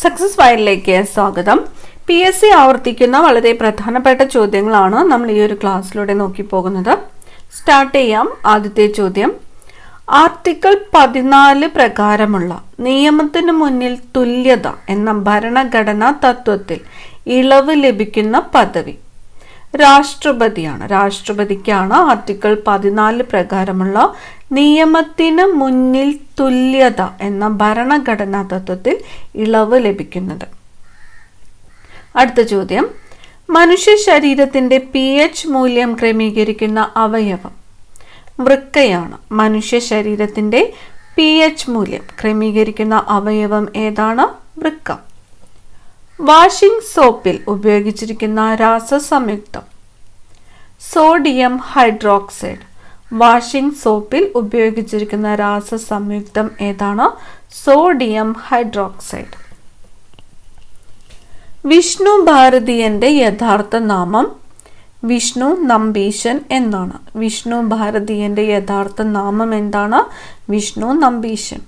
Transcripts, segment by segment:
Success ഫയലിലേക്ക് സ്വാഗതം. PSC ആവർത്തിക്കുന്ന വളരെ പ്രധാനപ്പെട്ട ചോദ്യങ്ങളാണ് നമ്മൾ ഈ ഒരു ക്ലാസ്സിലൂടെ നോക്കി പോകുന്നത്. സ്റ്റാർട്ട് ചെയ്യാം. ആദ്യത്തെ ചോദ്യം, ആർട്ടിക്കിൾ 14 പ്രകാരമുള്ള നിയമത്തിന് മുന്നിൽ തുല്യത എന്ന ഭരണഘടനാ തത്വത്തിൽ ഇളവ് ലഭിക്കുന്ന പദവി രാഷ്ട്രപതിയാണ്. രാഷ്ട്രപതിക്കാണ് ആർട്ടിക്കിൾ 14 പ്രകാരമുള്ള നിയമത്തിന് മുന്നിൽ തുല്യത എന്ന ഭരണഘടനാ തത്വത്തിൽ ഇളവ് ലഭിക്കുന്നത്. അടുത്ത ചോദ്യം, മനുഷ്യ ശരീരത്തിന്റെ pH മൂല്യം ക്രമീകരിക്കുന്ന അവയവം വൃക്കയാണ്. മനുഷ്യ ശരീരത്തിന്റെ pH മൂല്യം ക്രമീകരിക്കുന്ന അവയവം ഏതാണ്? വൃക്ക. വാഷിംഗ് സോപ്പിൽ ഉപയോഗിച്ചിരിക്കുന്ന രാസസംയുക്തം സോഡിയം ഹൈഡ്രോക്സൈഡ്. വാഷിംഗ് സോപ്പിൽ ഉപയോഗിച്ചിരിക്കുന്ന രാസസംയുക്തം ഏതാണ്? Sodium hydroxide. വിഷ്ണു ഭാരതിയന്റെ യഥാർത്ഥ നാമം വിഷ്ണു നമ്പീശൻ എന്നാണ്. വിഷ്ണു ഭാരതിയന്റെ യഥാർത്ഥ നാമം എന്താണ്? വിഷ്ണു നമ്പീശൻ.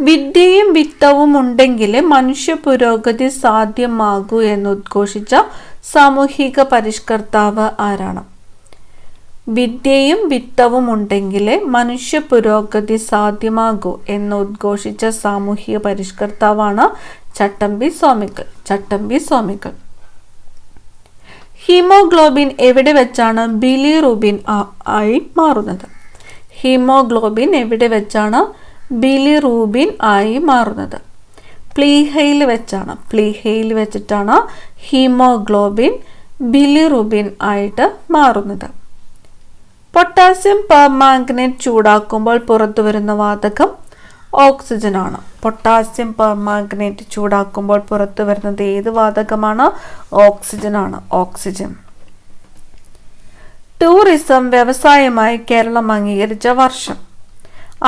വിദ്യയും വിത്തവും ഉണ്ടെങ്കിലേ മനുഷ്യ പുരോഗതി സാധ്യമാകൂ എന്ന് ഉദ്ഘോഷിച്ച സാമൂഹിക പരിഷ്കർത്താവ് ആരാണ്? വിദ്യയും വിത്തവും ഉണ്ടെങ്കിലേ മനുഷ്യ പുരോഗതി സാധ്യമാകൂ എന്ന് ഉദ്ഘോഷിച്ച സാമൂഹിക പരിഷ്കർത്താവാണ് ചട്ടമ്പി സ്വാമികൾ. ചട്ടമ്പി സ്വാമികൾ. ഹീമോഗ്ലോബിൻ എവിടെ വെച്ചാണ് ബിലിറൂബിൻ ആയി മാറുന്നത്? ഹീമോഗ്ലോബിൻ എവിടെ വെച്ചാണ് ബിലിറൂബിൻ ആയി മാറുന്നത്? പ്ലീഹയിൽ വെച്ചാണ്. പ്ലീഹയിൽ വെച്ചിട്ടാണ് ഹീമോഗ്ലോബിൻ ബിലിറൂബിൻ ആയിട്ട് മാറുന്നത്. പൊട്ടാസ്യം പെർമാംഗനേറ്റ് ചൂടാക്കുമ്പോൾ പുറത്തു വരുന്ന വാതകം ഓക്സിജൻ ആണ്. പൊട്ടാസ്യം പെർമാംഗനേറ്റ് ചൂടാക്കുമ്പോൾ പുറത്തു വരുന്നത് ഏത് വാതകമാണ്? ഓക്സിജൻ ആണ്. ഓക്സിജൻ. ടൂറിസം വ്യവസായമായി കേരളം അംഗീകരിച്ച വർഷം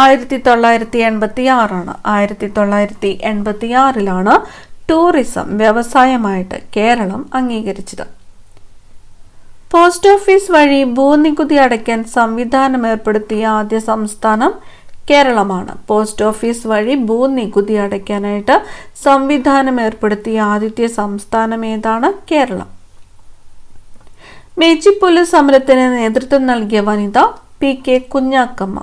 1986 ആണ്. 1986 ടൂറിസം വ്യവസായമായിട്ട് കേരളം അംഗീകരിച്ചത്. പോസ്റ്റ് ഓഫീസ് വഴി ഭൂനികുതി അടയ്ക്കാൻ സംവിധാനം ഏർപ്പെടുത്തിയ ആദ്യ സംസ്ഥാനം കേരളമാണ്. പോസ്റ്റ് ഓഫീസ് വഴി ഭൂനികുതി അടയ്ക്കാനായിട്ട് സംവിധാനം ഏർപ്പെടുത്തിയ ആദ്യത്തെ സംസ്ഥാനം ഏതാണ്? കേരളം. മേച്ചിപ്പുല്ല് സമരത്തിന് നേതൃത്വം നൽകിയ വനിത PK കുഞ്ഞാക്കമ്മ.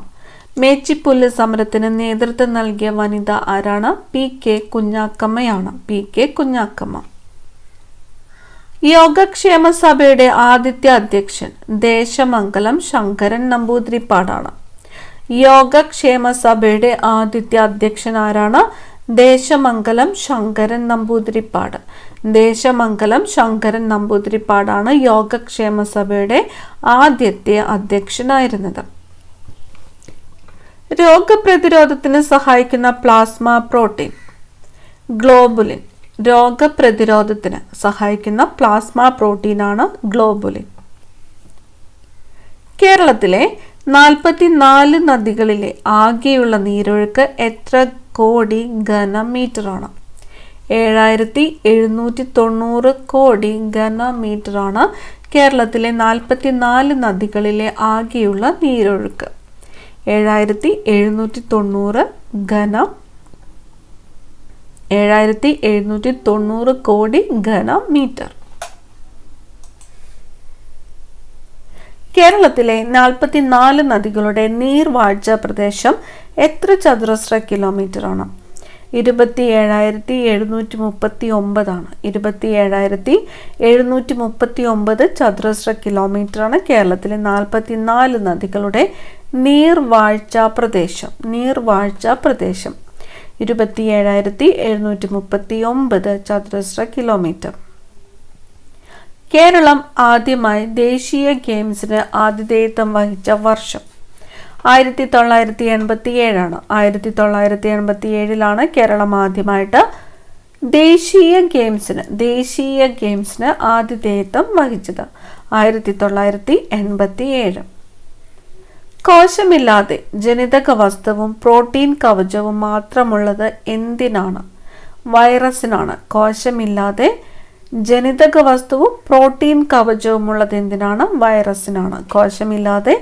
മേച്ചിപ്പുല്ല് സമരത്തിന് നേതൃത്വം നൽകിയ വനിത ആരാണ്? PK കുഞ്ഞാക്കമ്മയാണ്. PK കുഞ്ഞാക്കമ്മ. യോഗക്ഷേമ സഭയുടെ ആദ്യത്തെ അധ്യക്ഷൻ ദേശമംഗലം ശങ്കരൻ നമ്പൂതിരിപ്പാടാണ്. യോഗക്ഷേമ സഭയുടെ ആദ്യത്തെ അധ്യക്ഷൻ ആരാണ്? ദേശമംഗലം ശങ്കരൻ നമ്പൂതിരിപ്പാട്. ദേശമംഗലം ശങ്കരൻ നമ്പൂതിരിപ്പാടാണ് യോഗക്ഷേമ സഭയുടെ ആദ്യത്തെ അധ്യക്ഷനായിരുന്നത്. രോഗപ്രതിരോധത്തിന് സഹായിക്കുന്ന പ്ലാസ്മ പ്രോട്ടീൻ ഗ്ലോബുലിൻ. രോഗപ്രതിരോധത്തിന് സഹായിക്കുന്ന പ്ലാസ്മ പ്രോട്ടീനാണ് ഗ്ലോബുലിൻ. കേരളത്തിലെ 44 നദികളിലെ ആകെയുള്ള നീരൊഴുക്ക് എത്ര കോടി ഘനമീറ്ററാണ്? 7790 കോടി ഘനമീറ്ററാണ് കേരളത്തിലെ 44 നദികളിലെ ആകെയുള്ള നീരൊഴുക്ക്. 7790 കോടി ഘനമീറ്റർ. കേരളത്തിലെ 44 നദികളുടെ നീർവാഴ്ച പ്രദേശം എത്ര ചതുരശ്ര കിലോമീറ്റർ ആണ്? 27,739 ആണ്. 27,739 ചതുരശ്ര കിലോമീറ്റർ ആണ് കേരളത്തിലെ 44 നദികളുടെ നീർവാഴ്ച പ്രദേശം. നീർവാഴ്ച പ്രദേശം 27,739 ചതുരശ്ര കിലോമീറ്റർ. കേരളം ആദ്യമായി ദേശീയ ഗെയിംസിന് ആതിഥേയത്വം വഹിച്ച വർഷം 1987 ആണ്. 1987 കേരളം ആദ്യമായിട്ട് ദേശീയ ഗെയിംസിന് ആതിഥേയത്വം വഹിച്ചത്. 1987. കോശമില്ലാതെ ജനിതക വസ്തുവും പ്രോട്ടീൻ കവചവും മാത്രമുള്ളത് എന്തിനാണ്? വൈറസിനാണ്. കോശമില്ലാതെ ജനിതക വസ്തുവും പ്രോട്ടീൻ കവചവുമുള്ളത് എന്തിനാണ്? വൈറസിനാണ്. കോശമില്ലാതെ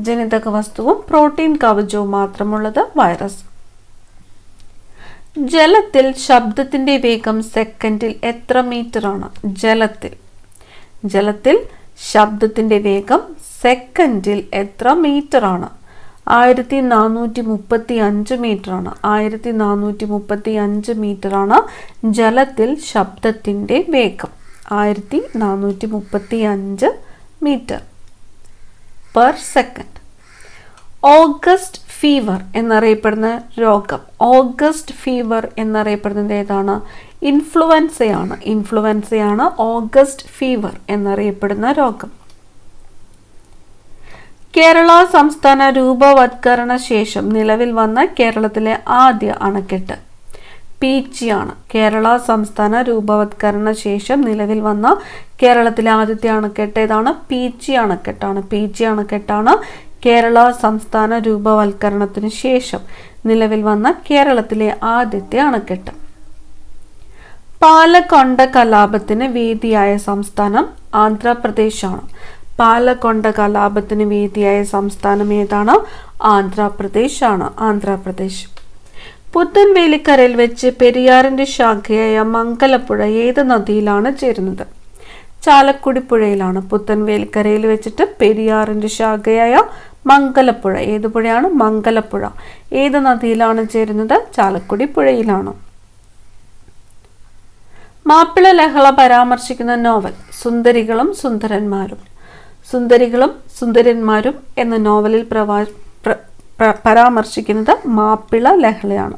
ജനിതക വസ്തുവും പ്രോട്ടീൻ കവചവും മാത്രമുള്ളത് വൈറസ്. ജലത്തിൽ ശബ്ദത്തിന്റെ വേഗം സെക്കൻഡിൽ എത്ര മീറ്റർ ആണ്? ജലത്തിൽ ശബ്ദത്തിന്റെ വേഗം സെക്കൻഡിൽ എത്ര മീറ്റർ ആണ്? 1435 മീറ്റർ ആണ്. 1435 മീറ്റർ ആണ് ജലത്തിൽ ശബ്ദത്തിന്റെ വേഗം. 1435 metre per second. August fever എന്നറിയപ്പെടുന്ന രോഗം, ഓഗസ്റ്റ് ഫീവർ എന്നറിയപ്പെടുന്നത് ഏതാണ്? ഇൻഫ്ലുവൻസയാണ് ഓഗസ്റ്റ് ഫീവർ എന്നറിയപ്പെടുന്ന രോഗം. കേരള സംസ്ഥാന രൂപവത്കരണ ശേഷം നിലവിൽ വന്ന കേരളത്തിലെ ആദ്യ അണക്കെട്ട് പീച്ചിയാണ്. കേരള സംസ്ഥാന രൂപവത്കരണ ശേഷം നിലവിൽ വന്ന കേരളത്തിലെ ആദ്യത്തെ അണക്കെട്ട് ഏതാണ്? പീച്ചി അണക്കെട്ടാണ് കേരള സംസ്ഥാന രൂപവത്കരണത്തിന് ശേഷം നിലവിൽ വന്ന കേരളത്തിലെ ആദ്യത്തെ അണക്കെട്ട്. പാലക്കൊണ്ട കലാപത്തിന് വേദിയായ സംസ്ഥാനം ആന്ധ്രാപ്രദേശാണ്. പാലക്കൊണ്ട കലാപത്തിന് വേദിയായ സംസ്ഥാനം ഏതാണ്? ആന്ധ്രാപ്രദേശ്. പുത്തൻവേലിക്കരയിൽ വെച്ച് പെരിയാറിന്റെ ശാഖയായ മംഗലപ്പുഴ ഏത് നദിയിലാണ് ചേരുന്നത്? ചാലക്കുടി പുഴയിലാണ്. പുത്തൻവേലിക്കരയിൽ വെച്ചിട്ട് പെരിയാറിന്റെ ശാഖയായ മംഗലപ്പുഴ, ഏത് പുഴയാണ്? മംഗലപ്പുഴ. ഏത് നദിയിലാണ് ചേരുന്നത്? ചാലക്കുടി പുഴയിലാണ്. മാപ്പിള ലഹള പരാമർശിക്കുന്ന നോവൽ സുന്ദരികളും സുന്ദരന്മാരും എന്ന നോവലിൽ പരാമർശിക്കുന്നത് മാപ്പിള ലഹളയാണ്.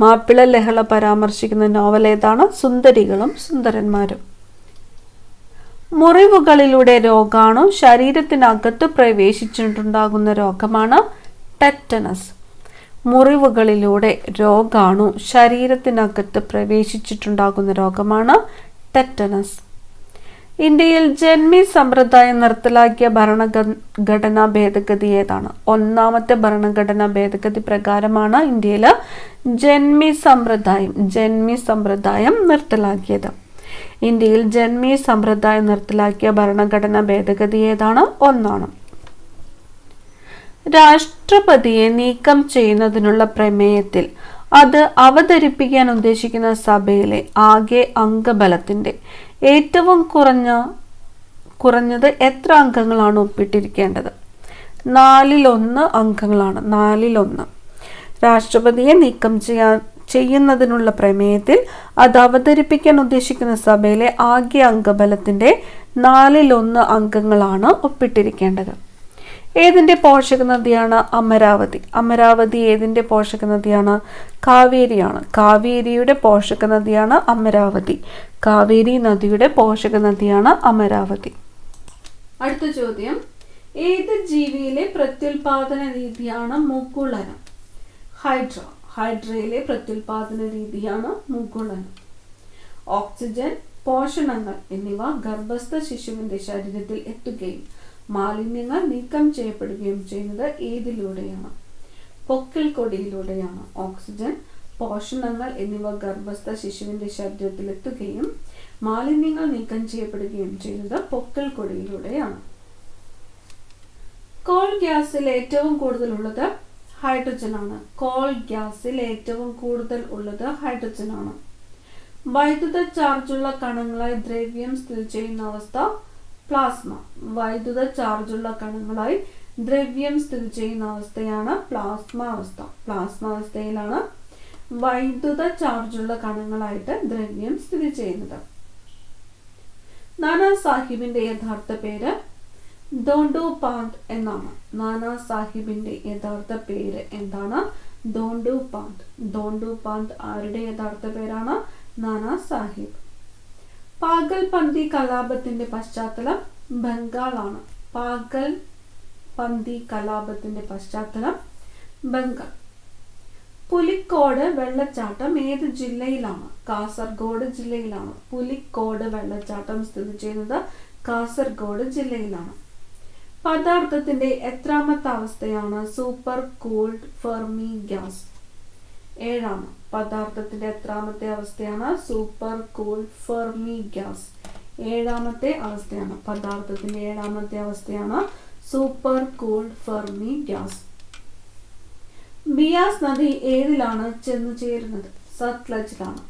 മാപ്പിള ലഹള പരാമർശിക്കുന്ന നോവൽ ഏതാണ്? സുന്ദരികളും സുന്ദരന്മാരും. മുറിവുകളിലൂടെ രോഗാണു ശരീരത്തിനകത്ത് പ്രവേശിച്ചിട്ടുണ്ടാകുന്ന രോഗമാണ് ടെറ്റനസ്. മുറിവുകളിലൂടെ രോഗാണു ശരീരത്തിനകത്ത് പ്രവേശിച്ചിട്ടുണ്ടാകുന്ന രോഗമാണ് ടെറ്റനസ്. ഇന്ത്യയിൽ ജന്മി സമ്പ്രദായം നിർത്തലാക്കിയ ഭരണഘടനാ ഭേദഗതി ഏതാണ്? ഒന്നാമത്തെ ഭരണഘടനാ ഭേദഗതി പ്രകാരമാണ് ഇന്ത്യയിൽ ജന്മി സമ്പ്രദായം നിർത്തലാക്കിയത്. ഇന്ത്യയിൽ ജന്മി സമ്പ്രദായം നിർത്തലാക്കിയ ഭരണഘടനാ ഭേദഗതി ഏതാണ്? ഒന്നാണ്. രാഷ്ട്രപതിയെ നീക്കം ചെയ്യുന്നതിനുള്ള പ്രമേയത്തിൽ അത് അവതരിപ്പിക്കാൻ ഉദ്ദേശിക്കുന്ന സഭയിലെ ആകെ അംഗബലത്തിന്റെ ഏറ്റവും കുറഞ്ഞത് എത്ര അംഗങ്ങളാണ് ഒപ്പിട്ടിരിക്കേണ്ടത്? 4/1 അംഗങ്ങളാണ്. 4/1. രാഷ്ട്രപതിയെ നീക്കം ചെയ്യുന്നതിനുള്ള പ്രമേയത്തിൽ അത് അവതരിപ്പിക്കാൻ ഉദ്ദേശിക്കുന്ന സഭയിലെ ആകെ അംഗബലത്തിന്റെ 4/1 അംഗങ്ങളാണ് ഒപ്പിട്ടിരിക്കേണ്ടത്. ഏതിന്റെ പോഷക നദിയാണ് അമരാവതി? അമരാവതി ഏതിന്റെ പോഷക നദിയാണ്? കാവേരിയാണ്. കാവേരിയുടെ പോഷക നദിയാണ് അമരാവതി. കാവേരി നദിയുടെ പോഷക നദിയാണ് അമരാവതി. അടുത്ത ചോദ്യം, ഏത് ജീവിയിലെ പ്രത്യുൽപാദന രീതിയാണ് മൂക്കുളനം? ഹൈഡ്രയിലെ പ്രത്യുൽപാദന രീതിയാണ് മൂക്കുളനം. ഓക്സിജൻ, പോഷണങ്ങൾ എന്നിവ ഗർഭസ്ഥ ശിശുവിന്റെ ശരീരത്തിൽ എത്തുകയും മാലിന്യങ്ങൾ നീക്കം ചെയ്യപ്പെടുകയും ചെയ്യുന്നത് ഏതിലൂടെയാണ്? പൊക്കിൾ കൊടിയിലൂടെയാണ്. ഓക്സിജൻ, പോഷണങ്ങൾ എന്നിവ ഗർഭസ്ഥ ശിശുവിന്റെ ശരീരത്തിൽ എത്തുകയും മാലിന്യങ്ങൾ നീക്കം ചെയ്യപ്പെടുകയും ചെയ്യുന്നത് പൊക്കിൾ കൊടിയിലൂടെയാണ്. കോൾ ഗ്യാസിൽ ഏറ്റവും കൂടുതൽ ഉള്ളത് ഹൈഡ്രജനാണ്. കോൾ ഗ്യാസിൽ ഏറ്റവും കൂടുതൽ ഉള്ളത് ഹൈഡ്രജനാണ്. വൈദ്യുത ചാർജുള്ള കണങ്ങളായി ദ്രവ്യം സ്ഥിതി ചെയ്യുന്ന അവസ്ഥ പ്ലാസ്മ. വൈദ്യുത ചാർജുള്ള കണങ്ങളായി ദ്രവ്യം സ്ഥിതി ചെയ്യുന്ന അവസ്ഥയാണ് പ്ലാസ്മാവസ്ഥ. പ്ലാസ്മാവസ്ഥയിലാണ് വൈദ്യുത ചാർജുള്ള കണങ്ങളായിട്ട് ദ്രവ്യം സ്ഥിതി ചെയ്യുന്നത്. നാനാ സാഹിബിന്റെ യഥാർത്ഥ പേര് ദോണ്ടുപാന്ത് എന്നാണ്. നാനാ സാഹിബിന്റെ യഥാർത്ഥ പേര് എന്താണ്? ദോണ്ടുപാന്ത്. ദോണ്ടുപാന്ത് ആരുടെ യഥാർത്ഥ പേരാണ്? നാനാ സാഹിബ്. പാഗൽപന്തി കലാപത്തിന്റെ പശ്ചാത്തലം ബംഗാളാണ്. പാഗൽപന്തി കലാപത്തിന്റെ പശ്ചാത്തലം ബംഗാൾ. പുലിക്കോട് വെള്ളച്ചാട്ടം ഏത് ജില്ലയിലാണ്? കാസർഗോഡ് ജില്ലയിലാണ്. പുലിക്കോട് വെള്ളച്ചാട്ടം സ്ഥിതി ചെയ്യുന്നത് കാസർഗോഡ് ജില്ലയിലാണ്. പദാർത്ഥത്തിന്റെ എത്രാമത്തെ അവസ്ഥയാണ് സൂപ്പർ കൂൾഡ് ഫെർമി ഗ്യാസ്? 7. പദാർത്ഥത്തിന്റെ എത്രാമത്തെ അവസ്ഥയാണ് സൂപ്പർ കൂൾഡ് ഫെർമി ഗ്യാസ്? 7ാമത്തെ അവസ്ഥയാണ്. പദാർത്ഥത്തിന്റെ 7ാമത്തെ അവസ്ഥയാണ് super cooled Fermi gas. Beas നദി ഏതിലാണ് ചെന്നു ചേരുന്നത്? സത്ലജിലാണ്.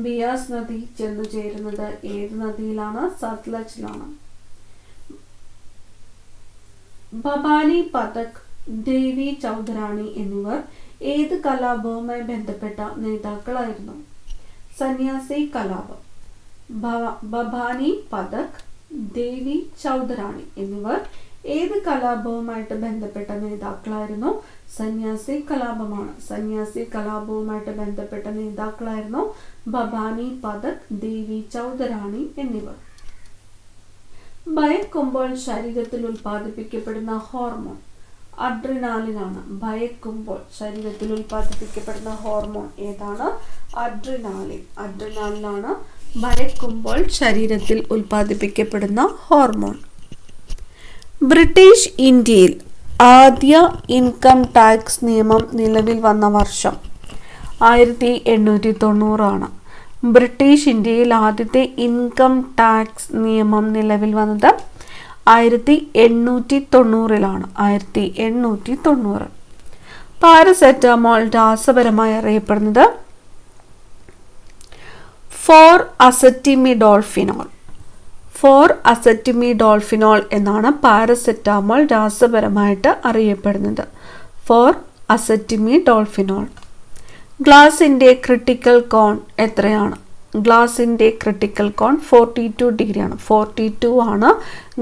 ബിയാസ് നദി ചെന്നു ചേരുന്നത് ഏത് നദിയിലാണ്? സത്ലജിലാണ്. ഭവാനി പഥക്, ദേവി ചൗധരാണി എന്നിവർ ഏത് കലാപവുമായി ബന്ധപ്പെട്ട നേതാക്കളായിരുന്നു? സന്യാസി കലാപം. ഭവാനി പഥക്, ദേവി ചൗധരാണി എന്നിവർ ഏത് കലാപവുമായിട്ട് ബന്ധപ്പെട്ട നേതാക്കളായിരുന്നു? സന്യാസി കലാപമാണ്. സന്യാസി കലാപവുമായിട്ട് ബന്ധപ്പെട്ട നേതാക്കളായിരുന്നു ഭവാനി പഥക്, ദേവി ചൗധരാണി എന്നിവർ. ഭയക്കുമ്പോൾ ശരീരത്തിൽ ഉൽപ്പാദിപ്പിക്കപ്പെടുന്ന ഹോർമോൺ അഡ്രിനാലിനാണ്. ഭയക്കുമ്പോൾ ശരീരത്തിൽ ഉൽപ്പാദിപ്പിക്കപ്പെടുന്ന ഹോർമോൺ ഏതാണ്? അഡ്രിനാലിൻ. അഡ്രിനാലിനാണ് ഭയക്കുമ്പോൾ ശരീരത്തിൽ ഉൽപ്പാദിപ്പിക്കപ്പെടുന്ന ഹോർമോൺ. ബ്രിട്ടീഷ് ഇന്ത്യയിൽ ആദ്യ ഇൻകം ടാക്സ് നിയമം നിലവിൽ വന്ന വർഷം 1890 ആണ്. ബ്രിട്ടീഷ് ഇന്ത്യയിൽ ആദ്യത്തെ ഇൻകം ടാക്സ് നിയമം നിലവിൽ വന്നത് 1890-ലാണ്. 1890. പാരസെറ്റമോൾ രാസപരമായി അറിയപ്പെടുന്നത് 4-അസറ്റിമിഡോൾഫിനോൾ. 4-അസറ്റിമിഡോൾഫിനോൾ എന്നാണ് പാരസെറ്റമോൾ രാസപരമായിട്ട് അറിയപ്പെടുന്നത്. 4-അസറ്റിമിഡോൾഫിനോൾ. ഗ്ലാസിൻ്റെ ക്രിട്ടിക്കൽ കോൺ എത്രയാണ്? ഗ്ലാസിൻ്റെ ക്രിട്ടിക്കൽ കോൺ 42 ഡിഗ്രിയാണ്. 42 ആണ്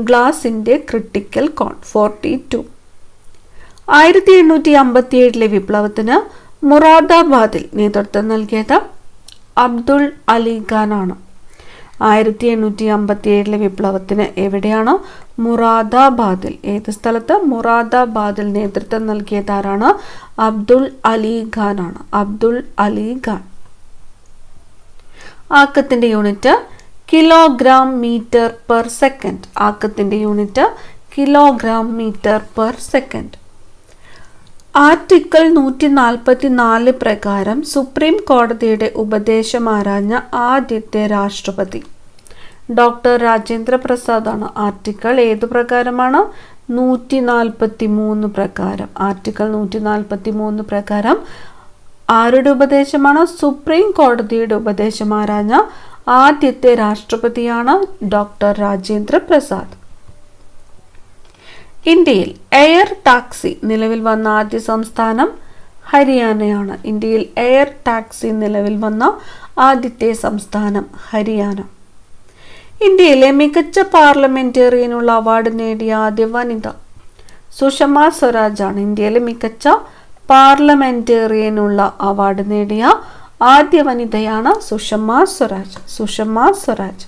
ഗ്ലാസിൻ്റെ ക്രിട്ടിക്കൽ കോൺ. 42. 1857 വിപ്ലവത്തിന് മുറാദാബാദിൽ നേതൃത്വം നൽകിയത് അബ്ദുൾ അലി ഖാനാണ്. 1857 വിപ്ലവത്തിന് എവിടെയാണ്? മുറാദാബാദിൽ. ഏത് സ്ഥലത്ത്? മുറാദാബാദിൽ നേതൃത്വം നൽകിയതാരാണ്? അബ്ദുൾ അലി ഖാനാണ്. അബ്ദുൾ അലി ഖാൻ. ആക്കത്തിന്റെ unit kilogram metre per second. ആക്കത്തിന്റെ unit kilogram metre per second. Article 144 പ്രകാരം സുപ്രീം കോടതിയുടെ ഉപദേശം ആരാഞ്ഞ ആദ്യത്തെ രാഷ്ട്രപതി ഡോക്ടർ രാജേന്ദ്ര പ്രസാദ് ആണ്. ആർട്ടിക്കിൾ ഏതു പ്രകാരമാണ്? 143 പ്രകാരം. ആർട്ടിക്കിൾ 143 പ്രകാരം ആരുടെ ഉപദേശമാണ്? സുപ്രീം കോടതിയുടെ ഉപദേശം ആരാഞ്ഞ ആദ്യത്തെ രാഷ്ട്രപതിയാണ് ഡോക്ടർ രാജേന്ദ്ര പ്രസാദ്. ഇന്ത്യയിൽ എയർ ടാക്സി നിലവിൽ വന്ന ആദ്യ സംസ്ഥാനം ഹരിയാനയാണ്. ഇന്ത്യയിൽ എയർ ടാക്സി നിലവിൽ വന്ന ആദ്യത്തെ സംസ്ഥാനം ഹരിയാന. ഇന്ത്യയിലെ മികച്ച പാർലമെന്റേറിയനുള്ള അവാർഡ് നേടിയ ആദ്യ വനിത സുഷമ സ്വരാജ് ആണ്. ഇന്ത്യയിലെ മികച്ച പാർലമെന്റേറിയനുള്ള അവാർഡ് നേടിയ ആദ്യ വനിതയാണ് സുഷമ സ്വരാജ്. സുഷമ സ്വരാജ്.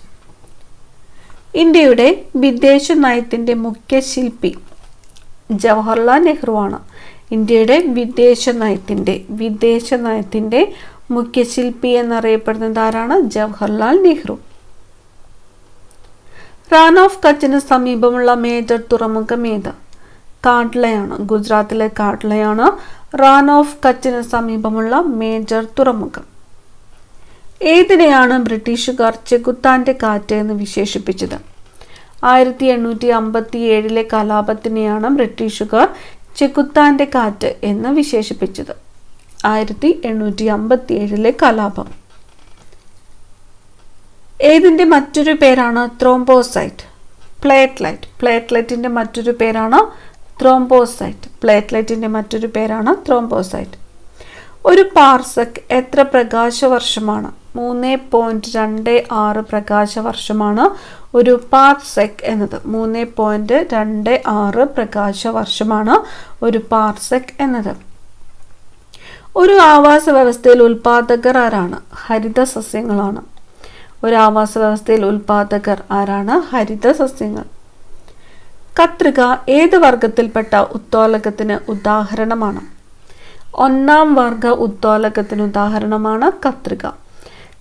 ഇന്ത്യയുടെ വിദേശ നയത്തിന്റെ മുഖ്യ ശില്പി ജവഹർലാൽ നെഹ്റു ആണ്. ഇന്ത്യയുടെ വിദേശ നയത്തിന്റെ മുഖ്യ ശില്പി എന്നറിയപ്പെടുന്നത് ആരാണ്? ജവഹർലാൽ നെഹ്റു. റാൻ ഓഫ് കച്ചിന് സമീപമുള്ള മേജർ തുറമുഖം ഏത്? കാട്ലയാണ്. ഗുജറാത്തിലെ കാട്ലയാണ് റാൻ ഓഫ് കച്ചിന് സമീപമുള്ള മേജർ തുറമുഖം. ഏതിനെയാണ് ബ്രിട്ടീഷുകാർ ചെകുത്താന്റെ കാറ്റ് എന്ന് വിശേഷിപ്പിച്ചത്? 1857 കലാപത്തിനെയാണ് ബ്രിട്ടീഷുകാർ ചെകുത്താന്റെ കാറ്റ് എന്ന് വിശേഷിപ്പിച്ചത്. 1857 കലാപം. ഏതിന്റെ മറ്റൊരു പേരാണ് ത്രോംബോസൈറ്റ്? പ്ലേറ്റ്ലൈറ്റ്. പ്ലേറ്റ്ലൈറ്റിന്റെ മറ്റൊരു പേരാണ് ത്രോംബോസൈറ്റ്. പ്ലേറ്റ്ലൈറ്റിന്റെ മറ്റൊരു പേരാണ് ത്രോംബോസൈറ്റ്. ഒരു പാർസെക് എത്ര പ്രകാശവർഷമാണ്? 3.26 പ്രകാശവർഷമാണ് ഒരു പാർസെക് എന്നത്. 3.26 പ്രകാശവർഷമാണ് ഒരു പാർസെക് എന്നത്. ഒരു ആവാസ വ്യവസ്ഥയിൽ ഉൽപാദകർ ആരാണ്? ഹരിത സസ്യങ്ങളാണ്. ഒരു ആവാസ വ്യവസ്ഥയിൽ ഉൽപാദകർ ആരാണ്? ഹരിത സസ്യങ്ങൾ. കത്രിക ഏത് വർഗത്തിൽപ്പെട്ട ഉത്തോലകത്തിന് ഉദാഹരണമാണ്? 1ാം വർഗ ഉത്തോലകത്തിന് ഉദാഹരണമാണ് കത്രിക.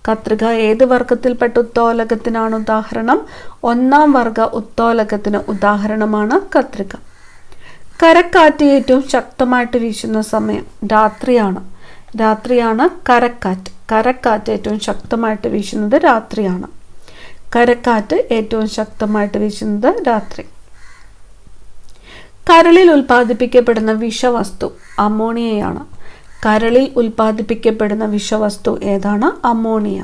കത്രിക ഏത് വർഗത്തിൽപ്പെട്ട ഉത്തോലകത്തിനാണ് ഉദാഹരണം? 1ാം വർഗ ഉത്തോലകത്തിന് ഉദാഹരണമാണ് കത്രിക. കരക്കാറ്റ് ഏറ്റവും ശക്തമായിട്ട് വീശുന്ന സമയം രാത്രിയാണ്. രാത്രിയാണ് കരക്കാറ്റ്. കരക്കാറ്റ് ഏറ്റവും ശക്തമായിട്ട് വീശുന്നത് രാത്രിയാണ്. കരക്കാറ്റ് ഏറ്റവും ശക്തമായിട്ട് വീശുന്നത് രാത്രി. കരളിൽ ഉൽപ്പാദിപ്പിക്കപ്പെടുന്ന വിഷവസ്തു അമോണിയയാണ്. കരളിൽ ഉൽപ്പാദിപ്പിക്കപ്പെടുന്ന വിഷവസ്തു ഏതാണ്? അമോണിയ.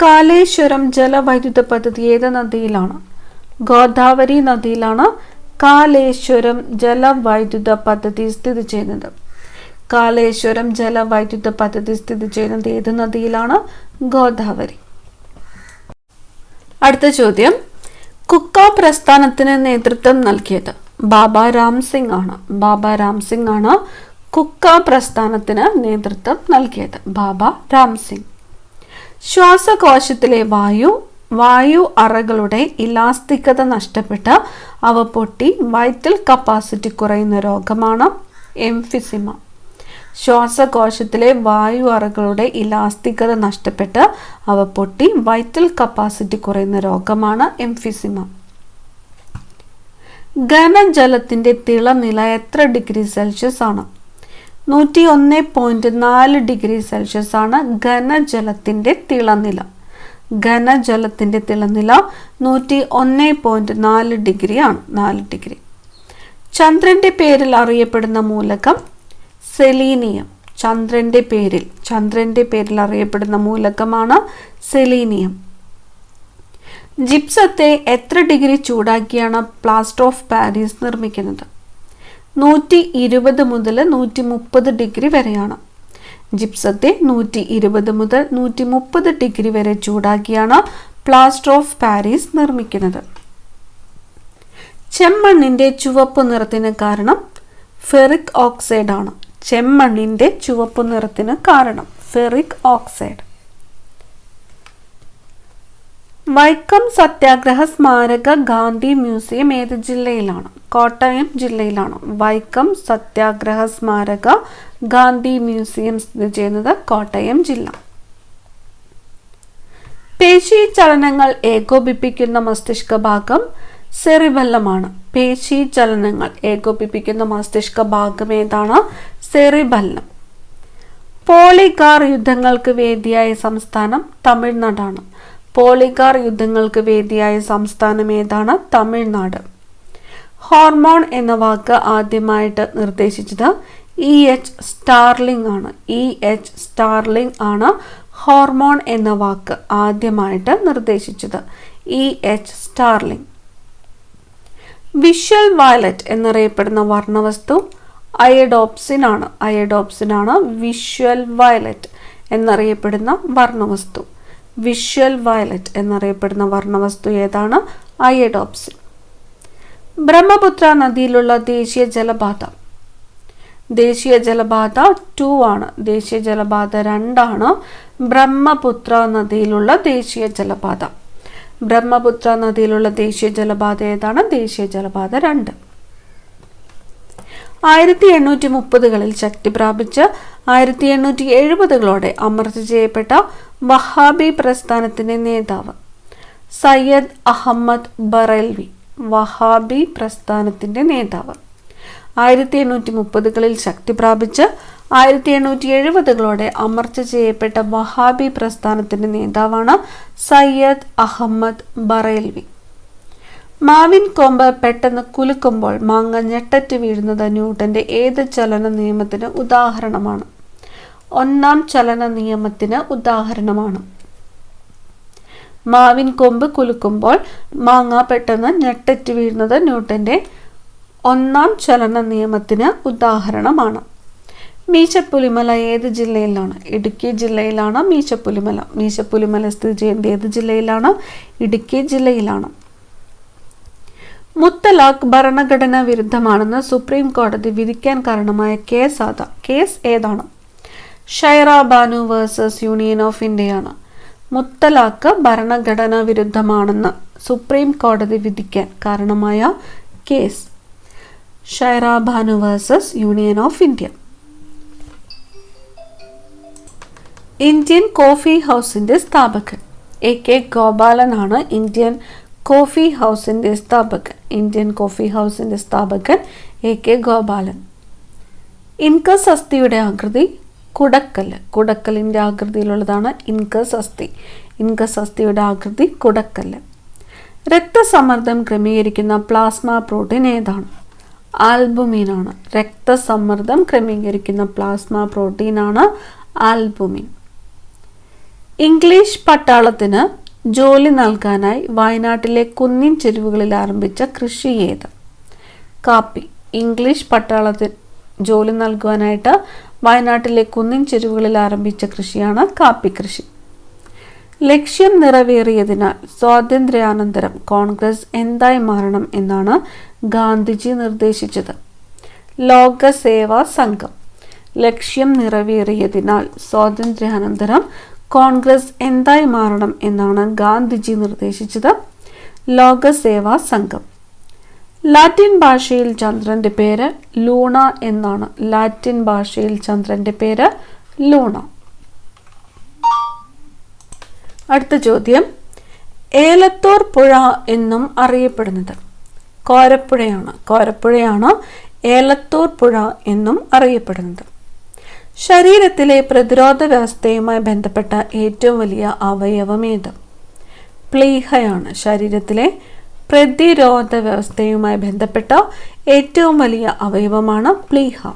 കാലേശ്വരം ജലവൈദ്യുത പദ്ധതി ഏത് നദിയിലാണ്? ഗോദാവരി നദിയിലാണ് കാലേശ്വരം ജലവൈദ്യുത പദ്ധതി സ്ഥിതി ചെയ്യുന്നത്. കാലേശ്വരം ജലവൈദ്യുത പദ്ധതി സ്ഥിതി ചെയ്യുന്നത് ഏത് നദിയിലാണ്? ഗോദാവരി. അടുത്ത ചോദ്യം, കുക്ക പ്രസ്ഥാനത്തിന് നേതൃത്വം നൽകിയത്? ബാബ രാം സിംഗ് ആണ്. ബാബ രാം സിംഗ് ആണ് കുക്ക പ്രസ്ഥാനത്തിന് നേതൃത്വം നൽകിയത്. ബാബ രാം സിംഗ്. ശ്വാസകോശത്തിലെ വായു അറകളുടെ ഇലാസ്തികത നഷ്ടപ്പെട്ട് അവ പൊട്ടി വൈറ്റൽ കപ്പാസിറ്റി കുറയുന്ന രോഗമാണ് എംഫിസിമ. ശ്വാസകോശത്തിലെ വായു അറകളുടെ ഇലാസ്തികത നഷ്ടപ്പെട്ട് അവ പൊട്ടി വൈറ്റൽ കപ്പാസിറ്റി കുറയുന്ന രോഗമാണ് എംഫിസിമ. ഘനജലത്തിന്റെ തിളനില എത്ര ഡിഗ്രി സെൽഷ്യസ് ആണ്? 101.4 ഡിഗ്രി സെൽഷ്യസ് ആണ് ഘനജലത്തിന്റെ തിളനില. ഘനജലത്തിന്റെ തിളനില 101.4 ഡിഗ്രി ആണ്. 4 ഡിഗ്രി. ചന്ദ്രന്റെ പേരിൽ അറിയപ്പെടുന്ന മൂലകം സെലീനിയം. ചന്ദ്രന്റെ പേരിൽ അറിയപ്പെടുന്ന മൂലകമാണ് സെലീനിയം. ജിപ്സത്തെ എത്ര ഡിഗ്രി ചൂടാക്കിയാണ് പ്ലാസ്റ്റർ ഓഫ് പാരീസ് നിർമ്മിക്കുന്നത്? 120 മുതൽ 130 ഡിഗ്രി വരെയാണ്. ജിപ്സത്തെ 120 മുതൽ 130 ഡിഗ്രി വരെ ചൂടാക്കിയാണ് പ്ലാസ്റ്റർ ഓഫ് പാരീസ് നിർമ്മിക്കുന്നത്. ചെമ്മണ്ണിന്റെ ചുവപ്പ് നിറത്തിന് കാരണം ഫെറിക് ഓക്സൈഡ് ആണ്. ചെമ്മണ്ണിന്റെ ചുവപ്പ് നിറത്തിന് കാരണം ഫെറിക് ഓക്സൈഡ്. വൈക്കം സത്യാഗ്രഹ സ്മാരക ഗാന്ധി മ്യൂസിയം ഏത് ജില്ലയിലാണ്? കോട്ടയം ജില്ലയിലാണ്. വൈക്കം സത്യാഗ്രഹ സ്മാരക ഗാന്ധി മ്യൂസിയം സ്ഥിതി ചെയ്യുന്നത് കോട്ടയം ജില്ല. പേശി ചലനങ്ങൾ ഏകോപിപ്പിക്കുന്ന മസ്തിഷ്ക ഭാഗം സെറിബെല്ലമാണ്. പേശി ചലനങ്ങൾ ഏകോപിപ്പിക്കുന്ന മസ്തിഷ്ക ഭാഗം ഏതാണ്? സെറിബെല്ലം. പോളിഗാർ യുദ്ധങ്ങൾക്ക് വേദിയായ സംസ്ഥാനം തമിഴ്നാടാണ്. പോളിഗാർ യുദ്ധങ്ങൾക്ക് വേദിയായ സംസ്ഥാനം ഏതാണ്? തമിഴ്നാട്. ഹോർമോൺ എന്ന വാക്ക് ആദ്യമായിട്ട് നിർദ്ദേശിച്ചത് E.H. സ്റ്റാർലിംഗ് ആണ്. E.H. സ്റ്റാർലിംഗ് ആണ് ഹോർമോൺ എന്ന വാക്ക് ആദ്യമായിട്ട് നിർദ്ദേശിച്ചത്. E.H. സ്റ്റാർലിംഗ്. വിഷ്വൽ വയലറ്റ് എന്നറിയപ്പെടുന്ന വർണ്ണവസ്തു അയഡോപ്സിൻ ആണ്. അയഡോപ്സിൻ ആണ് വിഷ്വൽ വയലറ്റ് എന്നറിയപ്പെടുന്ന വർണ്ണവസ്തു. വിഷ്വൽ വയലറ്റ് എന്നറിയപ്പെടുന്ന വർണ്ണവസ്തു ഏതാണ്? അയഡോപ്സിൻ. ബ്രഹ്മപുത്ര നദിയിലുള്ള ദേശീയ ജലപാത? ദേശീയ ജലപാത 2 ആണ്. ദേശീയ ജലപാത 2 ആണ് ബ്രഹ്മപുത്ര നദിയിലുള്ള ദേശീയ ജലപാത. ബ്രഹ്മപുത്ര നദിയിലുള്ള ദേശീയ ജലപാത ഏതാണ്? ദേശീയ ജലപാത 2. 1830കളിൽ ശക്തി പ്രാപിച്ച് 1870കളോടെ അമർച്ച ചെയ്യപ്പെട്ട വഹാബി പ്രസ്ഥാനത്തിന്റെ നേതാവ് സയ്യദ് അഹമ്മദ് ബറേൽവി. വഹാബി പ്രസ്ഥാനത്തിന്റെ നേതാവ്. 1830കളിൽ ശക്തി പ്രാപിച്ച് 1870കളോടെ അമർച്ച ചെയ്യപ്പെട്ട വഹാബി പ്രസ്ഥാനത്തിന്റെ നേതാവാണ് സയ്യദ് അഹമ്മദ് ബറേൽവി. മാവിൻ കൊമ്പ് പെട്ടെന്ന് കുലുക്കുമ്പോൾ മാങ്ങ ഞെട്ടറ്റ് വീഴുന്നത് ന്യൂട്ടന്റെ ഏത് ചലന നിയമത്തിന് ഉദാഹരണമാണ്? 1-ാം ചലന നിയമത്തിന് ഉദാഹരണമാണ്. മാവിൻ കൊമ്പ് കുലുക്കുമ്പോൾ മാങ്ങ പെട്ടെന്ന് ഞെട്ടറ്റ് വീഴുന്നത് ന്യൂട്ടന്റെ 1-ാം ചലന നിയമത്തിന് ഉദാഹരണമാണ്. മീശപ്പുലിമല ഏത് ജില്ലയിലാണ്? ഇടുക്കി ജില്ലയിലാണ് മീശപ്പുലിമല. മീശപ്പുലിമല സ്ഥിതി ചെയ്യുന്നത് ഏത് ജില്ലയിലാണ്? ഇടുക്കി ജില്ലയിലാണ്. മുത്തലാഖ് ഭരണഘടനാ വിരുദ്ധമാണെന്ന് സുപ്രീം കോടതി വിധിക്കാൻ കാരണമായ കേസ് ഏതാണ്? Shaira Bano versus union of ഇന്ത്യയാണ്. മുത്തലാഖ് ഭരണഘടനാ വിരുദ്ധമാണെന്ന് സുപ്രീം കോടതി വിധിക്കാൻ കാരണമായ case Shaira Bano versus union of India. Indian coffee ഹൗസിന്റെ സ്ഥാപകൻ A.K. ഗോപാലനാണ് ഇന്ത്യൻ കോഫി ഹൗസിന്റെ സ്ഥാപകൻ. ഇന്ത്യൻ കോഫി ഹൗസിന്റെ സ്ഥാപകൻ A.K. ഗോപാലൻ. ഇൻകസ് അസ്ഥിയുടെ ആകൃതി കുടക്കല്ല്. കുടക്കല്ലിന്റെ ആകൃതിയിലുള്ളതാണ് ഇൻകസ് അസ്ഥി. ഇൻകസ് അസ്ഥിയുടെ ആകൃതി കുടക്കല്ല്. രക്തസമ്മർദ്ദം ക്രമീകരിക്കുന്ന പ്ലാസ്മ പ്രോട്ടീൻ ഏതാണ്? ആൽബുമിനാണ്. രക്തസമ്മർദ്ദം ക്രമീകരിക്കുന്ന പ്ലാസ്മ പ്രോട്ടീനാണ് ആൽബുമിൻ. ഇംഗ്ലീഷ് പട്ടാളത്തിന് ജോലി നൽകാനായി വയനാട്ടിലെ കുന്നിൻ ചെരുവുകളിൽ ആരംഭിച്ച കൃഷി ഏത്? കാപ്പി. ഇംഗ്ലീഷ് പട്ടാളത്തിന് ജോലി നൽകുവാനായിട്ട് വയനാട്ടിലെ കുന്നിൻ ചെരുവുകളിൽ ആരംഭിച്ച കൃഷിയാണ് കാപ്പി കൃഷി. ലക്ഷ്യം നിറവേറിയതിനാൽ സ്വാതന്ത്ര്യാനന്തരം കോൺഗ്രസ് എന്തായി മാറണം എന്നാണ് ഗാന്ധിജി നിർദ്ദേശിച്ചത്? ലോക സേവാ സംഘം. ലക്ഷ്യം നിറവേറിയതിനാൽ സ്വാതന്ത്ര്യാനന്തരം കോൺഗ്രസ് എന്തായി മാറണം എന്നാണ് ഗാന്ധിജി നിർദ്ദേശിച്ചത്? ലോക സേവാ സംഘം. ലാറ്റിൻ ഭാഷയിൽ ചന്ദ്രന്റെ പേര് ലൂണ എന്നാണ്. ലാറ്റിൻ ഭാഷയിൽ ചന്ദ്രന്റെ പേര് ലൂണ. അടുത്ത ചോദ്യം, ഏലത്തൂർ പുഴ എന്നും അറിയപ്പെടുന്നത്? കോരപ്പുഴയാണ് ഏലത്തൂർ പുഴ എന്നും അറിയപ്പെടുന്നത്. ശരീരത്തിലെ പ്രതിരോധ വ്യവസ്ഥയുമായി ബന്ധപ്പെട്ട ഏറ്റവും വലിയ അവയവം ഏത്? പ്ലീഹയാണ്. ശരീരത്തിലെ പ്രതിരോധ വ്യവസ്ഥയുമായി ബന്ധപ്പെട്ട ഏറ്റവും വലിയ അവയവമാണ് പ്ലീഹ.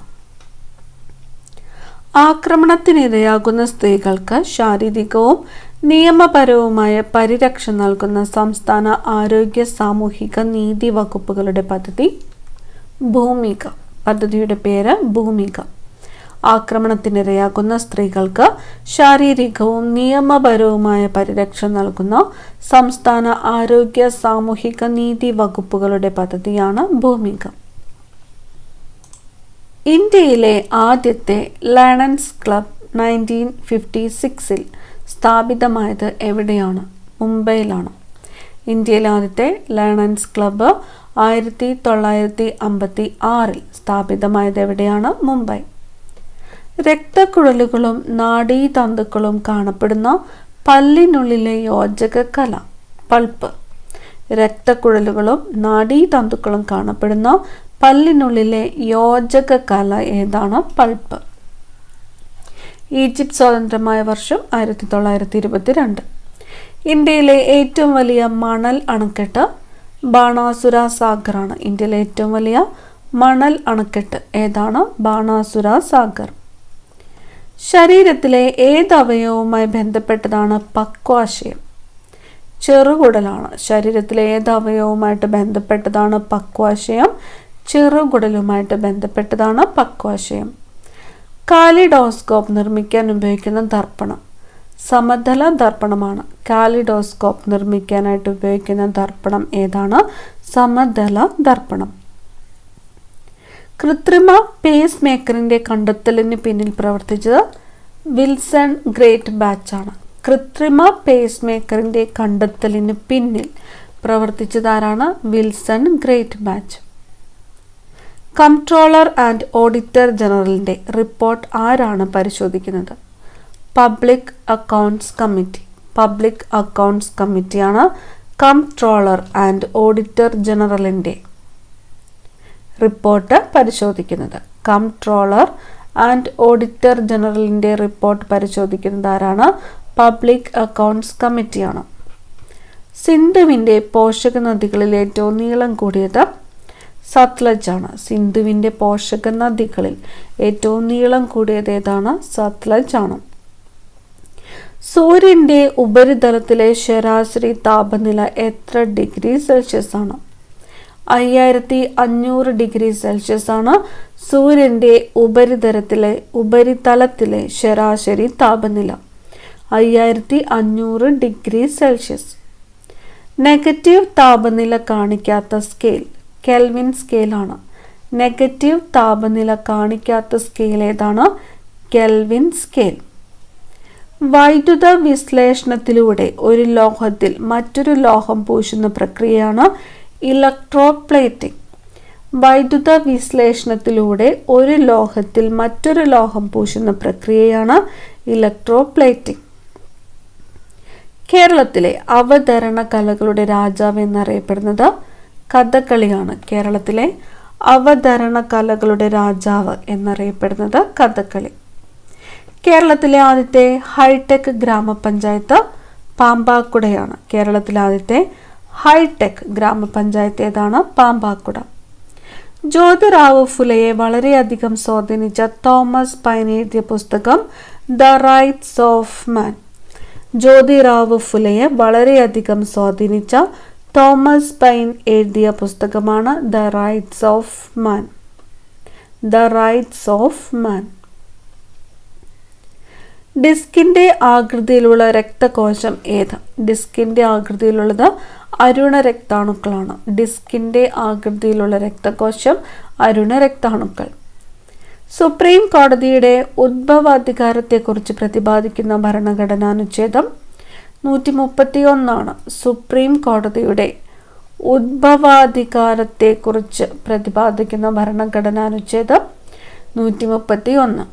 ആക്രമണത്തിനിരയാകുന്ന സ്ത്രീകൾക്ക് ശാരീരികവും നിയമപരവുമായ പരിരക്ഷ നൽകുന്ന സംസ്ഥാന ആരോഗ്യ സാമൂഹിക നീതി വകുപ്പുകളുടെ പദ്ധതി ഭൂമിക. പദ്ധതിയുടെ പേര് ഭൂമിക. ആക്രമണത്തിനിരയാകുന്ന സ്ത്രീകൾക്ക് ശാരീരികവും നിയമപരവുമായ പരിരക്ഷ നൽകുന്ന സംസ്ഥാന ആരോഗ്യ സാമൂഹിക നീതി വകുപ്പുകളുടെ പദ്ധതിയാണ് ഭൂമിക. ഇന്ത്യയിലെ ആദ്യത്തെ ലയൺസ് ക്ലബ് 1956 സ്ഥാപിതമായത് എവിടെയാണ്? മുംബൈയിലാണ്. ഇന്ത്യയിലെ ആദ്യത്തെ ലയൺസ് ക്ലബ്ബ് 1956 സ്ഥാപിതമായത് എവിടെയാണ്? മുംബൈ. രക്തക്കുഴലുകളും നാഡീതന്തുക്കളും കാണപ്പെടുന്ന പല്ലിനുള്ളിലെ യോജക കല പൾപ്പ്. രക്തക്കുഴലുകളും നാഡീതന്തുക്കളും കാണപ്പെടുന്ന പല്ലിനുള്ളിലെ യോജക കല ഏതാണ്? പൾപ്പ്. ഈജിപ്ത് സ്വതന്ത്രമായ വർഷം 1922. ഇന്ത്യയിലെ ഏറ്റവും വലിയ മണൽ അണക്കെട്ട് ബാണാസുര സാഗറാണ്. ഇന്ത്യയിലെ ഏറ്റവും വലിയ മണൽ അണക്കെട്ട് ഏതാണ്? ബാണാസുര സാഗർ. ശരീരത്തിലെ ഏത് അവയവവുമായി ബന്ധപ്പെട്ടതാണ് പക്വാശയം? ചെറുകുടലാണ്. ശരീരത്തിലെ ഏത് അവയവവുമായിട്ട് ബന്ധപ്പെട്ടതാണ് പക്വാശയം? ചെറുകുടലുമായിട്ട് ബന്ധപ്പെട്ടതാണ് പക്വാശയം. കാലിഡോസ്കോപ്പ് നിർമ്മിക്കാൻ ഉപയോഗിക്കുന്ന ദർപ്പണം സമതല ദർപ്പണമാണ്. കാലിഡോസ്കോപ്പ് നിർമ്മിക്കാനായിട്ട് ഉപയോഗിക്കുന്ന ദർപ്പണം ഏതാണ്? സമതല ദർപ്പണം. കൃത്രിമ പേസ് മേക്കറിന്റെ കണ്ടെത്തലിന് പിന്നിൽ പ്രവർത്തിച്ചത് വിൽസൺ ഗ്രേറ്റ് ബാച്ചാണ്. കൃത്രിമ പേസ് മേക്കറിന്റെ കണ്ടെത്തലിന് പിന്നിൽ പ്രവർത്തിച്ചതാരാണ്? Wilson Greatbatch. Comptroller and auditor ജനറലിന്റെ റിപ്പോർട്ട് ആരാണ് പരിശോധിക്കുന്നത്? Public accounts committee. Public accounts കമ്മിറ്റിയാണ് കംട്രോളർ ആൻഡ് ഓഡിറ്റർ ജനറലിന്റെ റിപ്പോർട്ട് പരിശോധിക്കുന്നത്. കംട്രോളർ ആൻഡ് ഓഡിറ്റർ ജനറലിന്റെ റിപ്പോർട്ട് പരിശോധിക്കുന്നത് ആരാണ്? പബ്ലിക് അക്കൗണ്ട്സ് കമ്മിറ്റിയാണ്. സിന്ധുവിന്റെ പോഷക നദികളിൽ ഏറ്റവും നീളം കൂടിയത് സത്ലജ് ആണ്. സിന്ധുവിന്റെ പോഷക നദികളിൽ ഏറ്റവും നീളം കൂടിയത് ഏതാണ്? സത്ലജ് ആണ്. സൂര്യന്റെ ഉപരിതലത്തിലെ ശരാശരി താപനില എത്ര ഡിഗ്രി സെൽഷ്യസ് ആണ്? 5500 ഡിഗ്രി സെൽഷ്യസ് ആണ് സൂര്യന്റെ ഉപരിതലത്തിലെ ശരാശരി താപനില. 5500 ഡിഗ്രി സെൽഷ്യസ്. നെഗറ്റീവ് താപനില കാണിക്കാത്ത സ്കെയിൽ കെൽവിൻ സ്കെയിലാണ്. നെഗറ്റീവ് താപനില കാണിക്കാത്ത സ്കെയിൽ ഏതാണ്? Kelvin scale. വൈദ്യുത വിശ്ലേഷണത്തിലൂടെ ഒരു ലോഹത്തിൽ മറ്റൊരു ലോഹം പൂശുന്ന പ്രക്രിയയാണ് ഇലക്ട്രോപ്ലേറ്റിംഗ്. വൈദ്യുത വിശ്ലേഷണത്തിലൂടെ ഒരു ലോഹത്തിൽ മറ്റൊരു ലോഹം പൂശുന്ന പ്രക്രിയയാണ് ഇലക്ട്രോപ്ലേറ്റിംഗ്. കേരളത്തിലെ അവതരണ കലകളുടെ രാജാവ് എന്നറിയപ്പെടുന്നത് കഥകളിയാണ്. കേരളത്തിലെ അവതരണ കലകളുടെ രാജാവ് എന്നറിയപ്പെടുന്നത് കഥകളി. കേരളത്തിലെ ആദ്യത്തെ ഹൈടെക് ഗ്രാമപഞ്ചായത്ത് പാമ്പാക്കുടയാണ്. കേരളത്തിലെ ആദ്യത്തെ ഹൈടെക് ഗ്രാമപഞ്ചായത്ത് ഏതാണ്? പാമ്പാക്കുട. ജ്യോതിറാവു ഫുലെയെ വളരെയധികം സ്വാധീനിച്ച തോമസ് പൈൻ എഴുതിയ പുസ്തകം the rights of man. Jyotirao ഫുലെയെ വളരെയധികം സ്വാധീനിച്ച തോമസ് പൈൻ എഴുതിയ പുസ്തകമാണ് the rights of man. The rights of man. ഡിസ്കിന്റെ ആകൃതിയിലുള്ള രക്തകോശം ഏത്? ഡിസ്കിന്റെ ആകൃതിയിലുള്ളത് അരുണ രക്താണുക്കളാണ്. ഡിസ്കിന്റെ ആകൃതിയിലുള്ള രക്തകോശം അരുണ രക്താണുക്കൾ. സുപ്രീം കോടതിയുടെ ഉദ്ഭവാധികാരത്തെക്കുറിച്ച് പ്രതിപാദിക്കുന്ന ഭരണഘടനാനുച്ഛേദം 131. സുപ്രീം കോടതിയുടെ ഉദ്ഭവാധികാരത്തെക്കുറിച്ച് പ്രതിപാദിക്കുന്ന ഭരണഘടനാനുച്ഛേദം 131.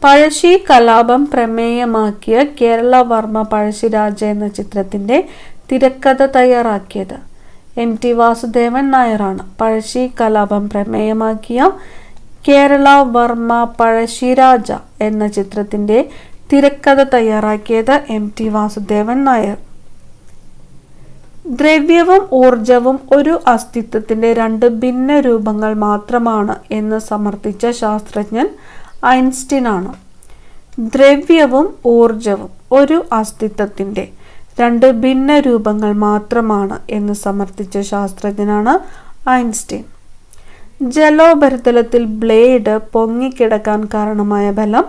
പഴശ്ശി കലാപം പ്രമേയമാക്കിയ കേരളവർമ്മ പഴശ്ശിരാജ എന്ന ചിത്രത്തിന്റെ തിരക്കഥ തയ്യാറാക്കിയത് MT വാസുദേവൻ നായരാണ്. പഴശ്ശി കലാപം പ്രമേയമാക്കിയ കേരളവർമ്മ പഴശ്ശിരാജ എന്ന ചിത്രത്തിന്റെ തിരക്കഥ തയ്യാറാക്കിയത് MT വാസുദേവൻ നായർ. ദ്രവ്യവും ഊർജവും ഒരു അസ്തിത്വത്തിന്റെ രണ്ട് ഭിന്ന രൂപങ്ങൾ മാത്രമാണ് എന്ന് സമർത്ഥിച്ച ശാസ്ത്രജ്ഞൻ ഐൻസ്റ്റീൻ ആണ്. ദ്രവ്യവും ഊർജവും ഒരു അസ്തിത്വത്തിന്റെ രണ്ട് ഭിന്ന രൂപങ്ങൾ മാത്രമാണ് എന്ന് സമർത്ഥിച്ച ശാസ്ത്രജ്ഞനാണ് ഐൻസ്റ്റീൻ. ജലോപരിതലത്തിൽ ബ്ലേഡ് പൊങ്ങിക്കിടക്കാൻ കാരണമായ ബലം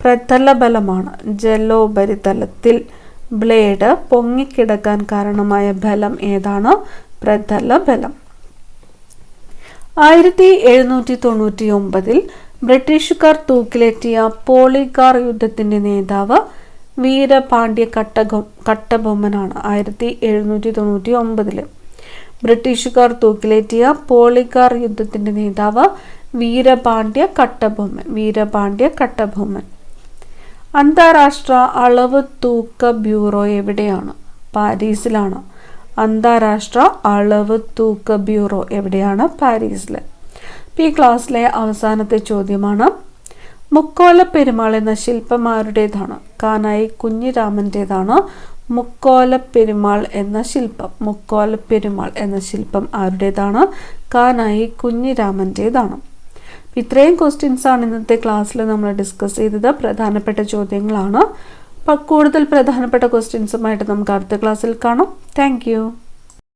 പ്രതല ബലമാണ്. ജലോപരിതലത്തിൽ ബ്ലേഡ് പൊങ്ങിക്കിടക്കാൻ കാരണമായ ബലം ഏതാണ്? പ്രതല ബലം. 1799 ബ്രിട്ടീഷുകാർ തൂക്കിലേറ്റിയ പോളിഗാർ യുദ്ധത്തിന്റെ നേതാവ് വീരപാണ്ഡ്യ കട്ടബൊമ്മനാണ്. 1799 ബ്രിട്ടീഷുകാർ തൂക്കിലേറ്റിയ പോളിഗാർ യുദ്ധത്തിന്റെ നേതാവ് വീരപാണ്ഡ്യ കട്ടബൊമ്മൻ. അന്താരാഷ്ട്ര അളവ് തൂക്ക ബ്യൂറോ എവിടെയാണ്? പാരീസിലാണ്. അന്താരാഷ്ട്ര അളവ് തൂക്ക ബ്യൂറോ എവിടെയാണ്? പാരീസിൽ. ഈ ക്ലാസ്സിലെ അവസാനത്തെ ചോദ്യമാണ്. മുക്കോല പെരുമാൾ എന്ന ശില്പം ആരുടേതാണ്? കാനായി കുഞ്ഞിരാമൻ്റേതാണ് മുക്കോല പെരുമാൾ എന്ന ശില്പം ആരുടേതാണ്? കാനായി കുഞ്ഞിരാമൻ്റേതാണ്. ഇത്രയും ക്വസ്റ്റ്യൻസ് ആണ് ഇന്നത്തെ ക്ലാസ്സിൽ നമ്മൾ ഡിസ്കസ് ചെയ്തത്. പ്രധാനപ്പെട്ട ചോദ്യങ്ങളാണ്. കൂടുതൽ പ്രധാനപ്പെട്ട ക്വസ്റ്റ്യൻസുമായിട്ട് നമുക്ക് അടുത്ത ക്ലാസ്സിൽ കാണാം. താങ്ക്